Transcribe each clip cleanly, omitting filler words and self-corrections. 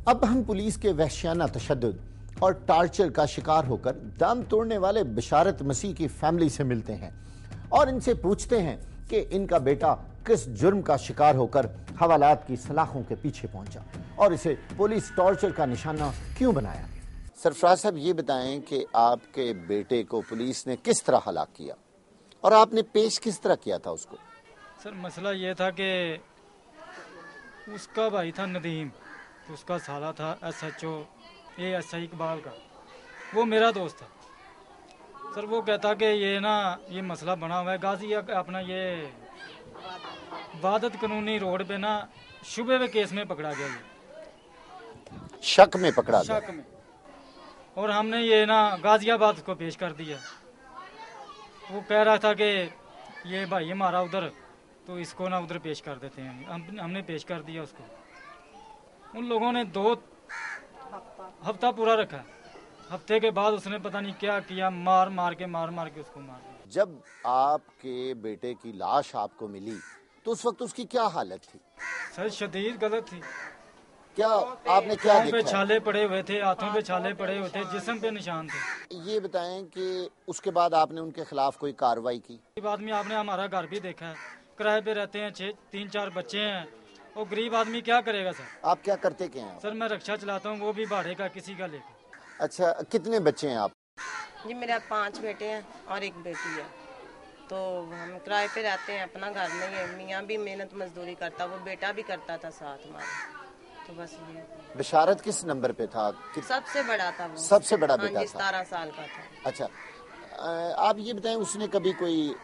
अब हम पुलिस के वहशियाना तशद्दुद और टार्चर का शिकार होकर दम तोड़ने वाले बिशारत मसीह की फैमिली से मिलते हैं और इनसे पूछते हैं कि इनका बेटा किस जुर्म का शिकार होकर हवालात की सलाखों के पीछे पहुंचा और इसे पुलिस टॉर्चर का निशाना क्यों बनाया। सरफराज साहब, ये बताएं कि आपके बेटे को पुलिस ने किस तरह हलाक किया और आपने पेश किस तरह किया था उसको। सर मसला ये था कि उसका भाई था नदीम, तो उसका साला था SHO ASI इकबाल का, वो मेरा दोस्त था। सर वो कहता कि ये मसला बना हुआ है गाजी अपना ये वादत कानूनी रोड पे ना शुबे में केस में पकड़ा गया, ये शक में पकड़ा गया। शक में, और हमने ये ना गाजियाबाद को पेश कर दिया। वो कह रहा था कि ये भाई हमारा उधर, तो इसको ना उधर पेश कर देते हैं। हमने पेश कर दिया उसको। उन लोगों ने 2 हफ्ता पूरा रखा। हफ्ते के बाद उसने पता नहीं क्या किया, मार मार के उसको मार दिया। जब आपके बेटे की लाश आपको मिली तो उस वक्त उसकी क्या हालत थी? सर शदीद गलत थी। क्या आपने क्या देखा? पे छाले पड़े हुए थे, हाथों पे छाले पड़े हुए थे, जिस्म पे निशान थे। ये बताएं कि उसके बाद आपने उनके खिलाफ कोई कार्रवाई की? गरीब आदमी, आपने हमारा घर भी देखा है, किराए पे रहते हैं, 3-4 बच्चे हैं, और गरीब आदमी क्या करेगा सर। आप क्या करते क्या हैं? सर मैं रिक्शा चलाता हूँ, वो भी भाड़े का किसी का लेकर। अच्छा, कितने बच्चे हैं आप? जी मेरे 5 बेटे हैं और 1 बेटी है। तो हम किराए पे रहते हैं, अपना घर नहीं है। मियाँ भी मेहनत मजदूरी करता, वो बेटा भी करता था साथ हमारे। तो बस ये बिशारत किस नंबर पे था? सबसे बड़ा था वो। सबसे बड़ा बेटा था। 17 साल का था। अच्छा, आप ये बताएं उसने कभी कोई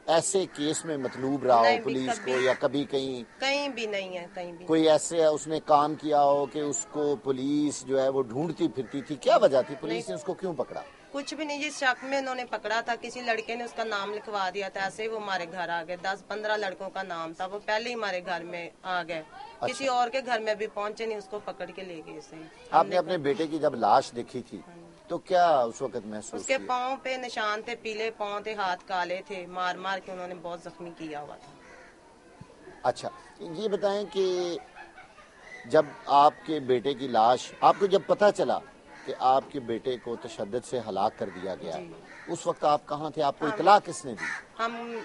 ऐसे केस में मतलूब रहा हो पुलिस को, या कभी कहीं भी नहीं है, कहीं भी कोई ऐसे उसने काम किया हो कि उसको पुलिस जो है वो ढूंढती फिरती थी? क्या वजह थी, पुलिस ने उसको क्यों पकड़ा? कुछ भी नहीं, जिस शक में उन्होंने पकड़ा था, किसी लड़के ने उसका नाम लिखवा दिया था, ऐसे ही वो हमारे घर आ गए। 10-15 लड़कों का नाम था, वो पहले ही हमारे घर में आ गए। अच्छा। किसी और के घर में भी पहुंचे नहीं, उसको पकड़ के ले गए। आपने अपने बेटे की जब लाश देखी थी तो क्या उस वक्त महसूस? उसके पाँव पे निशान थे, पीले पाँव थे, हाथ काले थे, मार मार के उन्होंने बहुत जख्मी किया हुआ था। अच्छा, ये बताएं कि जब आपके बेटे की लाश, आपको जब पता चला कि आपके बेटे को तशद्दुद से हलाक कर दिया गया, उस वक्त आप कहाँ थे? आपको इतला किसने दी?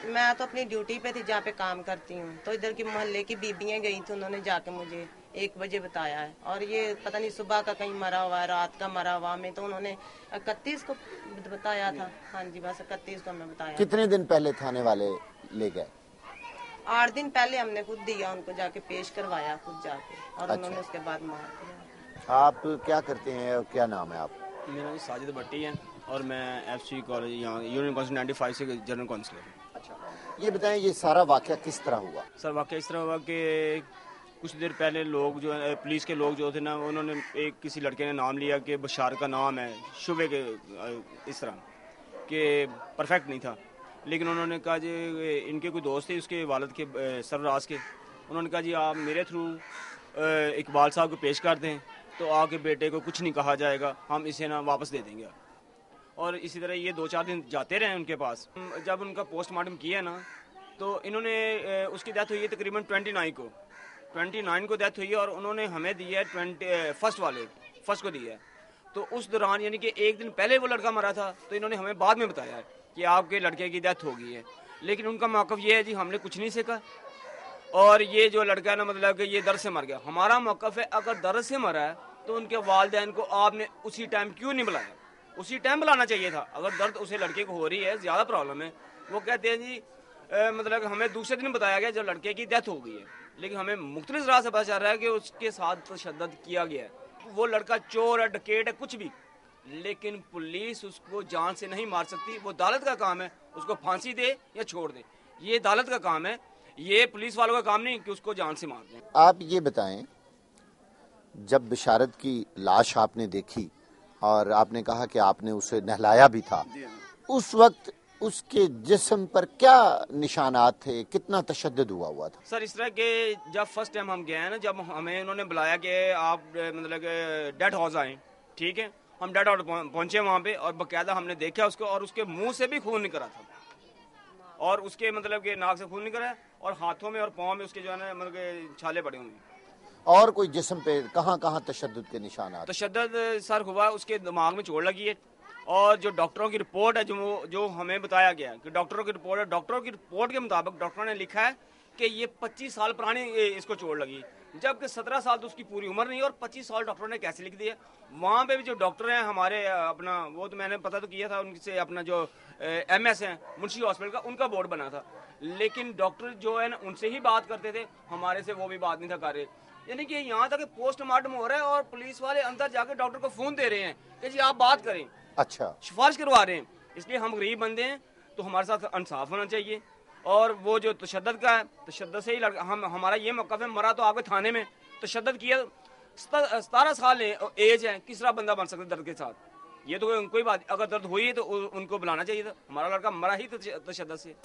मैं तो अपनी ड्यूटी पे थी जहाँ पे काम करती हूँ। तो इधर की मोहल्ले की बीबियाँ गई थी, उन्होंने जाके मुझे 1 बजे बताया है। और ये पता नहीं सुबह का कहीं मरा हुआ है, रात का मरा हुआ में, तो उन्होंने 31 को बताया था। हाँ जी, बस 31 को हमें बताया। कितने दिन पहले थाने वाले ले गए? 8 दिन पहले हमने खुद दिया उनको, जाके पेश करवाया खुद जाके, और अच्छा। उन्होंने उसके बाद मार दिया। आप क्या करते हैं और क्या नाम है आप? मेरा नाम साजिद भट्टी है और मैं FC कॉलेज यहाँ यूनियन काउंसिल 95 से जनरल काउंसिलर हूँ। अच्छा, ये बताएं ये सारा वाकया किस तरह हुआ? सर वाकया इस तरह हुआ कि कुछ देर पहले लोग जो है, पुलिस के लोग जो थे ना, उन्होंने किसी लड़के ने नाम लिया कि बशार का नाम है, शुबे के इस तरह कि परफेक्ट नहीं था। लेकिन उन्होंने कहा जी इनके कोई दोस्त थे उसके वालिद के सरराज के, उन्होंने कहा जी आप मेरे थ्रू इकबाल साहब को पेश कर दें तो आपके बेटे को कुछ नहीं कहा जाएगा, हम इसे ना वापस दे देंगे। और इसी तरह ये 2-4 दिन जाते रहे उनके पास। जब उनका पोस्टमार्टम किया ना तो इन्होंने उसकी डेथ हुई है तकरीबन 29 को डेथ हुई है, और उन्होंने हमें दिया है 21 को दिया है। तो उस दौरान यानी कि 1 दिन पहले वो लड़का मरा था, तो इन्होंने हमें बाद में बताया है कि आपके लड़के की डेथ हो गई है। लेकिन उनका मौक़िफ़ ये है जी हमने कुछ नहीं सीखा, और ये जो लड़का है ना मतलब कि ये दर्द से मर गया। हमारा मौक़िफ़ है अगर दर्द से मरा है तो उनके वालिदैन को आपने उसी टाइम क्यों नहीं बुलाया? उसी टाइम बुलाना चाहिए था। अगर दर्द उसे लड़के को हो रही है, ज़्यादा प्रॉब्लम है, वो कहते हैं जी मतलब हमें दूसरे दिन बताया गया जब लड़के की डेथ हो गई है, लेकिन हमें मुख्तलिफ राह से पता चल रहा है कि उसके साथ तशद्दुद किया गया है। वो लड़का चोर है, डकैत है, कुछ भी, लेकिन पुलिस उसको जान से नहीं मार सकती। वो अदालत का काम है उसको फांसी दे या छोड़ दे, ये अदालत का काम है, ये पुलिस वालों का काम नहीं कि उसको जान से मार दें। आप ये बताएं जब बिशारत की लाश आपने देखी और आपने कहा कि आपने उसे नहलाया भी था, उस वक्त उसके जिस्म पर क्या निशानात थे, कितना तशद्दुद हुआ था? सर इस तरह के जब फर्स्ट टाइम हम गए हैं ना, जब हमें उन्होंने बुलाया कि आप मतलब डेड हाउस आए, ठीक है, हम डेड हाउस पहुंचे वहाँ पे, और बाकायदा हमने देखा उसको, और उसके मुंह से भी खून निकला था, और उसके मतलब के नाक से खून निकला है, और हाथों में और पाँव में उसके जो है ना मतलब छाले पड़े हुए हैं। और कोई जिस्म पे कहाँ कहाँ तशद्दुद के निशानात? तशद्दुद सर हुआ, उसके दिमाग में चोट लगी है और जो डॉक्टरों की रिपोर्ट है जो हमें बताया गया कि डॉक्टरों की रिपोर्ट है, डॉक्टरों की रिपोर्ट के मुताबिक डॉक्टरों ने लिखा है कि ये 25 साल पुरानी इसको चोट लगी, जबकि 17 साल तो उसकी पूरी उम्र नहीं, और 25 साल डॉक्टरों ने कैसे लिख दिया। वहाँ पे भी जो डॉक्टर हैं हमारे अपना, वो तो मैंने पता तो किया था उनसे, अपना जो MS हैं मुंशी हॉस्पिटल का, उनका बोर्ड बना था, लेकिन डॉक्टर जो है ना उनसे ही बात करते थे, हमारे से वो भी बात नहीं था कर रहे। यानी कि यहाँ तक पोस्टमार्टम हो रहा है और पुलिस वाले अंदर जाकर डॉक्टर को फोन दे रहे हैं कि जी आप बात करें, अच्छा, सिफारिश करवा रहे हैं। इसलिए हम गरीब बंदे हैं तो हमारे साथ इंसाफ होना चाहिए। और वो जो तशद्दुद का है, तशद्दुद से ही हमारा ये मौक़िफ़ है, मरा तो आगे थाने में, तशद्दुद किया, 17 साल एज है, किस तरह बंदा बन सकता है दर्द के साथ? ये तो कोई बात, अगर दर्द हुई है तो उनको बुलाना चाहिए था। हमारा लड़का मरा ही तशद्दुद से।